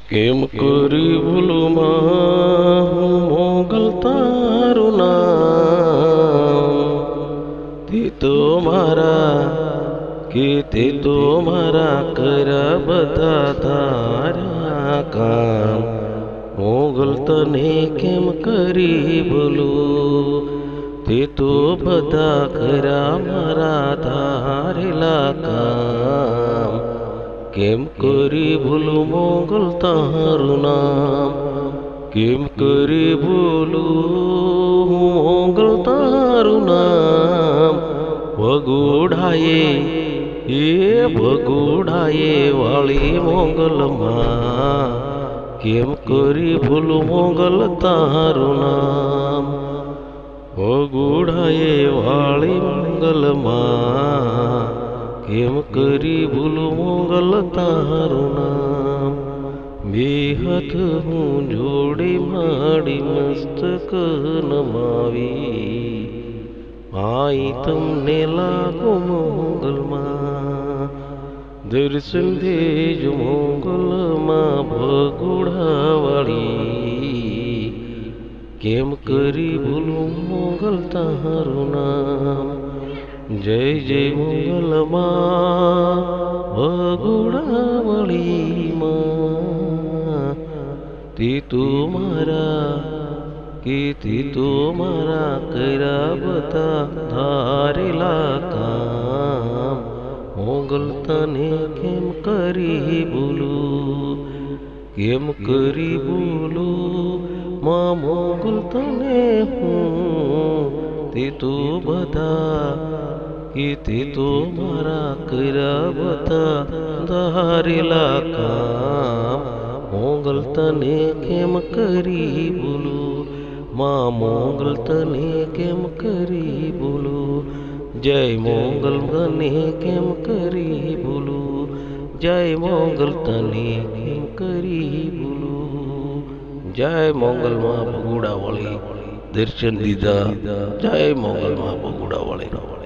કેમ કરી ભૂલુમાં હું મોગલ તારું નામ તે તો મારા કર્યા બધા તારા કામ મોગલ તને કેમ કરી ભૂલું તે તો બધા કર્યા મારા ધારેલા કામ કેમ કરી ભૂલું મોગલ તારું નામ કેમ કરી ભૂલું મોગલ તારું નામ ભગુડાએ વાળી મોગલમાં કેમ કરી ભૂલું મોગલ તારું નામ ભગુડાએ વાળી મોગલમાં કેમ કરી ભૂલું મોગલ તારું નામ બે હાથ હું જોડી માડી મસ્તક નમાવી આઈ તમને લાગો મોગલમાં દર્શન દેજો મોગલમાં ભગુડાવાળી કેમ કરી ભૂલું મોગલ તારું નામ જય જય મોગલમાં ભગુડાવાળીમાં તે તું મારા કર્યા બધા ધારેલા કામ મોગલ તને કેમ કરી ભૂલું કેમ કરી ભૂલું માં મોગલ તને હું તે તો મારા કર્યા બધા ધારેલા કામ મોગલ તને કેમ કરી ભૂલું માં મોગલ તને કેમ કરી ભૂલું જય મોગલ તને કેમ કરી ભૂલું જય મોગલ તને કેમ કરી ભૂલું જય મોગલમાં ભગુડાવાળી દર્શન દીધા જય મોગલમાં ભગુડાવાળી